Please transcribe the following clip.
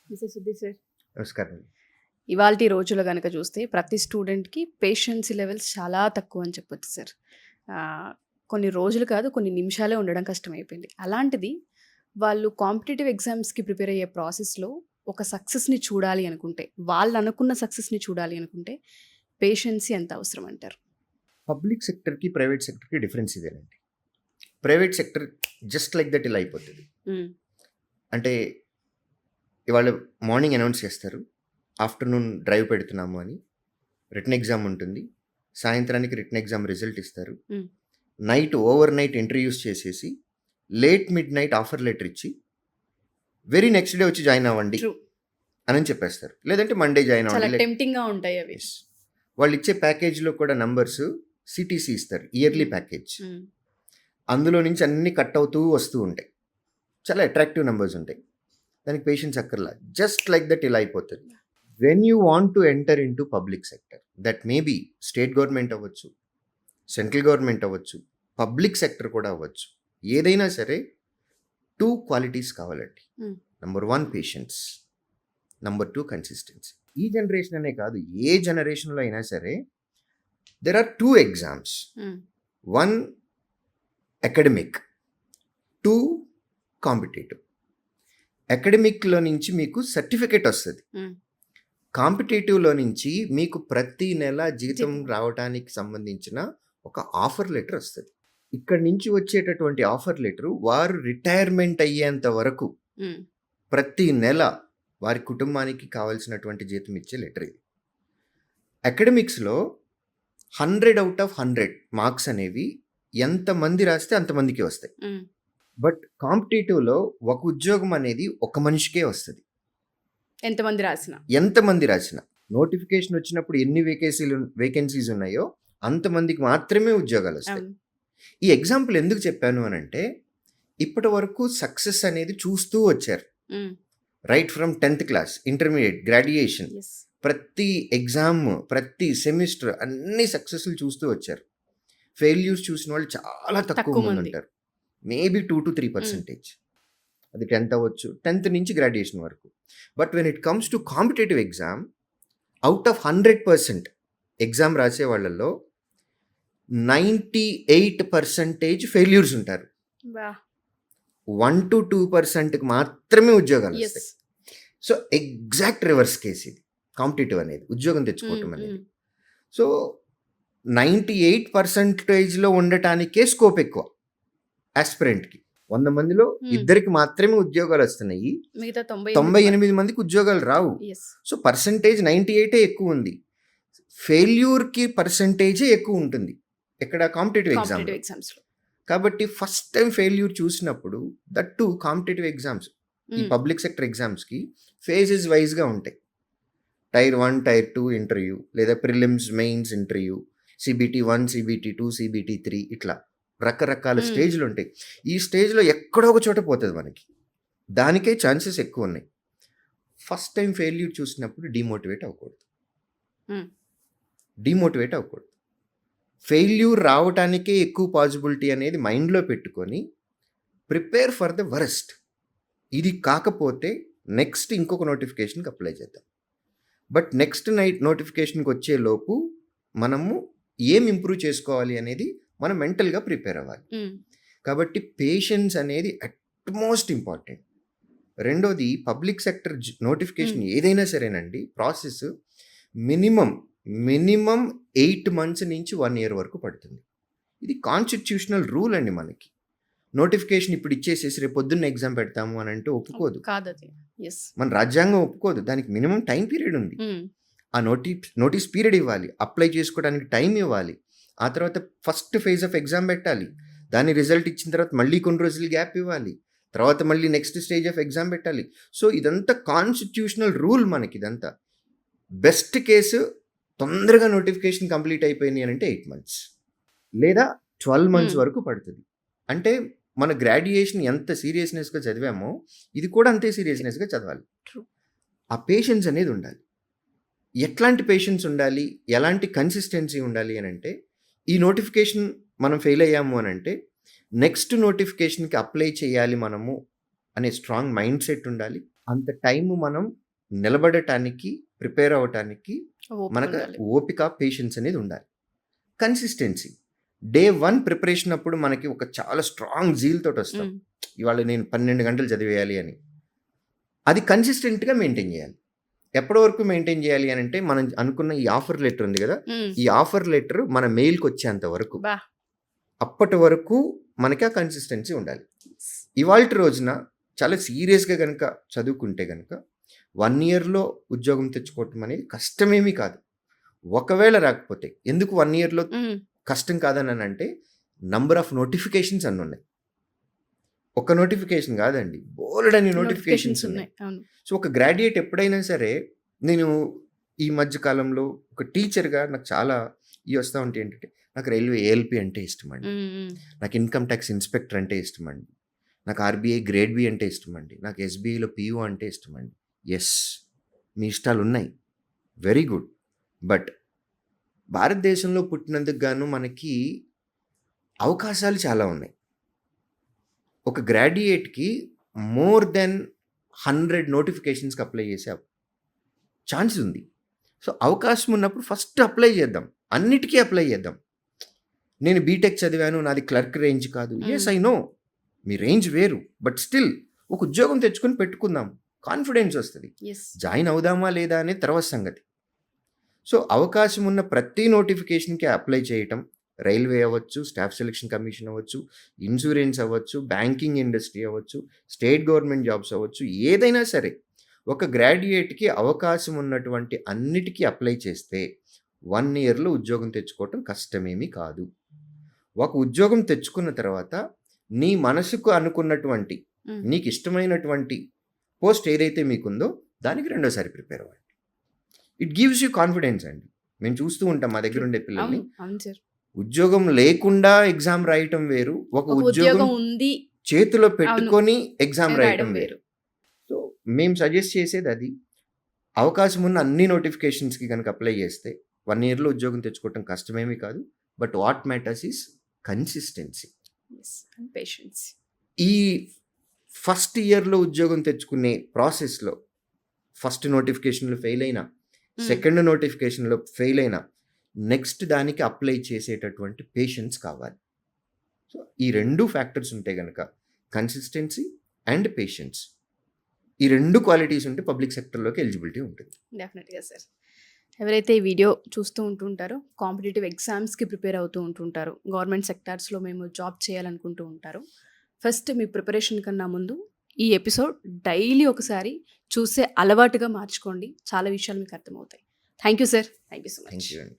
Mister Sudheer sir, నమస్కారం. ఇవాల్టి రోజుల్లో గనక చూస్తే ప్రతి స్టూడెంట్‌కి పేషెన్సీ లెవెల్స్ చాలా తక్కువ అని చెప్పొచ్చు సార్. కొన్ని రోజులు కాదు, కొన్ని నిమిషాలే ఉండడం కష్టమైపోయింది. అలాంటిది వాళ్ళు కాంపిటీటివ్ ఎగ్జామ్స్‌కి ప్రిపేర్ అయ్యే ప్రాసెస్‌లో ఒక సక్సెస్‌ని చూడాలి అనుకుంటే, వాళ్ళు అనుకున్న సక్సెస్‌ని చూడాలి అనుకుంటే పేషెన్సీ ఎంత అవసరం అంటారు? పబ్లిక్ సెక్టర్‌కి, ప్రైవేట్ సెక్టర్‌కి డిఫరెన్స్ ఇదేనండి. Private sector just like that ఇలా అయిపోతుంది. హ్మ్. అంటే ఇవాళ మార్నింగ్ అనౌన్స్ చేస్తారు. ఆఫ్టర్‌నూన్ డ్రైవ్ పెడుతున్నాము అని. రిటన్ ఎగ్జామ్ ఉంటుంది. సాయంత్రానికి రిటన్ ఎగ్జామ్ రిజల్ట్ ఇస్తారు. హ్మ్. నైట్ ఓవర్ నైట్ ఇంటర్వ్యూస్ చేసేసి late mid night offer letter ఇచ్చి వెరీ నెక్స్ట్ డే వచ్చి జాయిన్ అవ్వండి ట్రూ. అని చెప్పేస్తారు. లేదంటే మండే జాయిన్ చాలా అవ్వండి. టెంప్టింగ్‌గా ఉంటాయి అవి. Yes. వాళ్ళు ఇచ్చే ప్యాకేజ్లో కూడా నంబర్స్ సిటీసీ ఇస్తారు, ఇయర్లీ ప్యాకేజ్. హ్మ్. అందులో నుంచి అన్ని కట్ అవుతూ వస్తూ ఉంటాయి. చాలా అట్రాక్టివ్ నెంబర్స్ ఉంటాయి. దానికి పేషెన్స్ అక్కర్లా. జస్ట్ లైక్ దట్ ఇలా అయిపోతుంది. When you want to enter into public sector, that may be state government అవ్వచ్చు, సెంట్రల్ గవర్నమెంట్ అవ్వచ్చు, పబ్లిక్ సెక్టర్ కూడా అవ్వచ్చు. ఏదైనా సరే 2 క్వాలిటీస్ కావాలండి. Hmm. Number 1 patience, number 2 consistency. ఈ జనరేషన్ అనే కాదు, ఏ జనరేషన్లో అయినా సరే దెర్ ఆర్ 2 ఎగ్జామ్స్. హ్మ్. 1 అకాడమిక్, 2 కాంపిటేటివ్. అకాడమిక్లో నుంచి మీకు సర్టిఫికేట్ వస్తుంది. హ్మ్. కాంపిటేటివ్లో నుంచి మీకు ప్రతి నెల జీతం రావడానికి సంబంధించిన ఒక ఆఫర్ లెటర్ వస్తుంది. ఇక్కడ నుంచి వచ్చేటటువంటి ఆఫర్ లెటర్ వారు రిటైర్మెంట్ అయ్యేంత వరకు హ్మ్. ప్రతి నెల వారి కుటుంబానికి కావాల్సినటువంటి జీతం ఇచ్చే లెటర్ ఇది. అకాడమిక్స్లో 100 అవుట్ ఆఫ్ 100 మార్క్స్ అనేవి ఎంతమంది రాస్తే అంతమందికి వస్తాయి. హ్మ్. బట్ కాంపిటేటివ్లో ఒక ఉద్యోగం అనేది ఒక మనిషికే వస్తుంది. ఎంతమంది రాసిన నోటిఫికేషన్ వచ్చినప్పుడు ఎన్ని వేకెన్సీస్ ఉన్నాయో అంతమందికి మాత్రమే ఉద్యోగాలు వస్తాయి. అవును. ఈ ఎగ్జాంపుల్ ఎందుకు చెప్పాను అని అంటే, ఇప్పటి వరకు సక్సెస్ అనేది చూస్తూ వచ్చారు. హ్మ్. Right from 10th class, intermediate, graduation, Yes. ప్రతి ఎగ్జామ్, ప్రతి సెమిస్టర్ అన్ని సక్సెస్లు చూస్తూ వచ్చారు. ఫెయిల్యూర్స్ చూసిన వాళ్ళు చాలా తక్కువ తక్కువ మంది మంది. ఉంటారు. Maybe 2 to 3%. అది 10th అవ్వచ్చు, 10th నుంచి గ్రాడ్యుయేషన్ వరకు. But when it comes to competitive exam, out of 100% exam రాసే వాళ్ళల్లో 98% ఫెయిల్యూర్స్ ఉంటారు. వా! 1 to 2%కి మాత్రమే ఉద్యోగాలు Yes. వస్తాయి. సో ఎగ్జాక్ట్ రివర్స్ కేసు ఇది కాంపిటేటివ్ అనేది, ఉద్యోగం తెచ్చుకోవటం హ్మ్. అనేది. హ్మ్. సో 98%లో ఉండటానికే స్కోప్ ఎక్కువ ఆస్పిరెంట్కి. 100 మందిలో ఇద్దరికి మాత్రమే ఉద్యోగాలు వస్తున్నాయి. మిగతా 98 మందికి ఉద్యోగాలు రావు. Yes. సో పర్సంటేజ్ 98 ఎక్కువ ఉంది. ఫెయిల్యూర్కి పర్సంటేజే ఎక్కువ ఉంటుంది ఇక్కడ కాంపిటేటివ్ కాంపిటేటివ్ ఎగ్జామ్. ఎగ్జామ్స్‌లో. కాబట్టి ఫస్ట్ టైం ఫెయిల్యూర్ చూసినప్పుడు దట్ టు కాంపిటేటివ్ ఎగ్జామ్స్, ఈ పబ్లిక్ సెక్టర్ ఎగ్జామ్స్కి ఫేజెస్ వైజ్గా ఉంటాయి. టైర్ 1, టైర్ 2 ఇంటర్వ్యూ, లేదా prelims, mains interview, CBT 1, CBT 2, CBT 3, ఇట్లా రకరకాల స్టేజ్లు ఉంటాయి. ఈ స్టేజ్లో ఎక్కడో ఒక చోట పోతుంది మనకి. దానికే ఛాన్సెస్ ఎక్కువ ఉన్నాయి. ఫస్ట్ టైం ఫెయిల్యూర్ చూసినప్పుడు డిమోటివేట్ అవ్వకూడదు. ఫెయిల్యూర్ రావటానికే ఎక్కువ పాసిబిలిటీ అనేది మైండ్లో పెట్టుకొని ప్రిపేర్ ఫర్ ద వరస్ట్. ఇది కాకపోతే నెక్స్ట్ ఇంకొక నోటిఫికేషన్కి అప్లై చేద్దాం. బట్ నెక్స్ట్ నోటిఫికేషన్కి వచ్చే లోపు మనము ఏం ఇంప్రూవ్ చేసుకోవాలి అనేది మనం మెంటల్గా ప్రిపేర్ అవ్వాలి. కాబట్టి పేషెన్స్ అనేది అట్మోస్ట్ ఇంపార్టెంట్. రెండోది, పబ్లిక్ సెక్టర్ నోటిఫికేషన్ ఏదైనా సరేనండి, ప్రాసెస్ మినిమం 8 months నుంచి 1 year వరకు పడుతుంది. ఇది కాన్స్టిట్యూషనల్ రూల్ అండి. మనకి నోటిఫికేషన్ ఇప్పుడు ఇచ్చేసేసి రేపు పొద్దున్న ఎగ్జామ్ పెడతాము అని అంటే ఒప్పుకోదు. మన రాజ్యాంగం ఒప్పుకోదు. దానికి మినిమం టైం పీరియడ్ ఉంది. ఆ నోటీస్ పీరియడ్ ఇవ్వాలి, అప్లై చేసుకోవడానికి టైం ఇవ్వాలి, ఆ తర్వాత ఫస్ట్ ఫేజ్ ఆఫ్ ఎగ్జామ్ పెట్టాలి, దాని రిజల్ట్ ఇచ్చిన తర్వాత మళ్ళీ కొన్ని రోజులు గ్యాప్ ఇవ్వాలి, తర్వాత మళ్ళీ నెక్స్ట్ స్టేజ్ ఆఫ్ ఎగ్జామ్ పెట్టాలి. సో ఇదంతా కాన్స్టిట్యూషనల్ రూల్ మనకి. ఇదంతా బెస్ట్ కేసు తొందరగా నోటిఫికేషన్ కంప్లీట్ అయిపోయింది అని అంటే 8 months లేదా 12 months వరకు పడుతుంది. అంటే మన గ్రాడ్యుయేషన్ ఎంత సీరియస్నెస్గా చదివామో ఇది కూడా అంతే సీరియస్నెస్గా చదవాలి. ఆ పేషెన్స్ అనేది ఉండాలి. ఎట్లాంటి పేషెన్స్ ఉండాలి, ఎలాంటి కన్సిస్టెన్సీ ఉండాలి అని అంటే, ఈ నోటిఫికేషన్ మనం ఫెయిల్ అయ్యాము అని అంటే నెక్స్ట్ నోటిఫికేషన్కి అప్లై చేయాలి మనము అనే స్ట్రాంగ్ మైండ్ సెట్ ఉండాలి. అంత టైము మనం నిలబడటానికి, ప్రిపేర్ అవ్వటానికి ఓపిక మనకు ఉండాలి. ఓపిక, పేషెన్స్ అనేది ఉండాలి. కన్సిస్టెన్సీ. డే 1 ప్రిపరేషన్ అప్పుడు మనకి ఒక చాలా స్ట్రాంగ్ జీల్ తోటొస్తాం. హ్మ్. ఇవాళ నేను 12 గంటలు చదివేయాలి అని. అది కన్సిస్టెంట్‌గా మెయింటైన్ చేయాలి. ఎప్పటి వరకు మెయింటైన్ చేయాలి అనంటే, మనం అనుకున్న ఈ ఆఫర్ లెటర్ ఉంది గదా! హ్మ్. ఈ ఆఫర్ లెటర్ మన మెయిల్‌కొచ్చేంత వరకు. బా! అప్పటి వరకు మనకి ఆ కన్సిస్టెన్సీ ఉండాలి. ఇవాల్టి రోజున చాలా సీరియస్‌గా గనక చదువుకుంటే గనక 1 ఇయర్‌లో ఉద్యోగం తెచ్చుకోవటం అనేది కష్టమేమీ కాదు. ఒకవేళ రాకపోతే ఎందుకు 1 ఇయర్‌లో హ్మ్. కష్టం కాదనంటే, నంబర్ ఆఫ్ నోటిఫికేషన్స్ అన్నున్నాయి. ఒక నోటిఫికేషన్ కాదండి. బోలెడన్ని నోటిఫికేషన్స్ ఉన్నాయి. అవును. సో, ఒక గ్రాడ్యుయేట్ ఎప్పుడైనా సరే, నేను ఈ మధ్య కాలంలో ఒక టీచర్‌గా నాకు చాలా ఇవి వస్తా ఉంటాయి. ఏంటంటే, నాకు రైల్వే ఏఎల్‌పీ అంటే ఇష్టమండి. హ్మ్. హ్మ్. నాకు ఇన్‌కమ్ టాక్స్ ఇన్స్‌పెక్టర్ అంటే ఇష్టమండి. నాకు ఆర్‌బీఐ గ్రేడ్ బి అంటే ఇష్టమండి. నాకు ఎస్‌బీఐలో పీఓ అంటే ఇష్టమండి. యెస్. మీ ఇష్టాలున్నాయి. Very good. బట్ భారతదేశంలో పుట్టినందుకు గాను మనకి అవకాశాలు చాలా ఉన్నాయి. ఒక గ్రాడ్యుయేట్‌కి మోర్ దెన్ 100 నోటిఫికేషన్స్‌కి అప్లై చేసే ఛాన్స్ ఉంది. సో, అవకాశం ఉన్నప్పుడు ఫస్ట్ అప్లై చేద్దాం. అన్నిటికీ అప్లై చేద్దాం. నేను బీటెక్ చదివాను. నాది క్లర్క్ రేంజ్ కాదు. Yes, I know. Me range వేరు. బట్ స్టిల్ ఒక ఉద్యోగం తెచ్చుకొని పెట్టుకుందాం. కాన్ఫిడెన్స్ వస్తది. యెస్. జాయిన్ అవుదామా లేదా అనేది తర్వాత సంగతి. సో, అవకాశం ఉన్న ప్రతి నోటిఫికేషన్‌కి అప్లై చేయటం. రైల్వే అవ్వచ్చు, స్టాఫ్ సెలక్షన్ కమిషన్ అవ్వచ్చు, ఇన్స్యూరెన్స్ అవ్వచ్చు, బ్యాంకింగ్ ఇండస్ట్రీ అవ్వచ్చు, స్టేట్ గవర్నమెంట్ జాబ్స్ అవ్వచ్చు, ఏదైనా సరే ఒక గ్రాడ్యుయేట్‌కి అవకాశం ఉన్నటువంటి అన్నిటికీ అప్లై చేస్తే 1 ఇయర్‌లో ఉద్యోగం తెచ్చుకోవటం కష్టమేమీ కాదు. ఒక ఉద్యోగం తెచ్చుకున్న తర్వాత నీ మనసుకు అనుకున్నటువంటి, హ్మ్. నీకు ఇష్టమైనటువంటి పోస్ట్ ఏదైతే మీకుందో దానికి రెండోసారి ప్రిపేర్ అవ్వండి. ఇట్ గివ్స్ యూ కాన్ఫిడెన్స్ అండి. మేము చూస్తూ ఉంటాం మా దగ్గర ఉండే పిల్లల్ని. అవును. అవును సార్. ఉద్యోగం లేకుండా ఎగ్జామ్ రాయటం వేరు. ఒక ఒక ఉద్యోగం ఉద్యోగం ఉంది చేతిలో అవును. పెట్టుకొని ఎగ్జామ్ రాయడం రాయటం వేరు. వేరు. సో, మేము సజెస్ట్ చేసేది అది. అవకాశం ఉన్న అన్ని నోటిఫికేషన్స్‌కి గనక అప్లై చేస్తే 1 ఇయర్‌లో ఉద్యోగం తెచ్చుకోవటం కష్టమేమీ కాదు. But what matters is consistency. Yes. And patience. ఈ ఫస్ట్ ఇయర్‌లో ఉద్యోగం తెచ్చుకునే ప్రాసెస్‌లో ఫస్ట్ నోటిఫికేషన్‌లో ఫెయిల్ అయినా, హ్మ్. సెకండ్ నోటిఫికేషన్‌లో ఫెయిల్ అయినా, నెక్స్ట్ దానికి అప్లై చేసేటటువంటి పేషెన్స్ కావాలి. సో, ఈ 2 ఫ్యాక్టర్స్ ఉంటే గనక కన్సిస్టెన్సీ అండ్ పేషెన్స్. ఈ 2 క్వాలిటీస్ ఉంటే పబ్లిక్ సెక్టర్‌లోకి ఎలిజిబిలిటీ ఉంటుంది. డెఫినెట్‌గా సార్. ఎవరైతే ఈ వీడియో చూస్తూ ఉంటుంటారో, కాంపిటీటివ్ ఎగ్జామ్స్‌కి ప్రిపేర్ అవుతూ ఉంటుంటారు. గవర్నమెంట్ సెక్టార్స్‌లో మేము జాబ్ చేయాలనుకుంటూ ఉంటారు. ఫస్ట్ మీ ప్రిపరేషన్ కన్నా ముందు ఈ ఎపిసోడ్ డైలీ ఒకసారి చూసే అలవాటుగా మార్చుకోండి. చాలా విషయాలు మీకు అర్థమవుతాయి. Thank you sir. Thank you so much. Thank you అండి.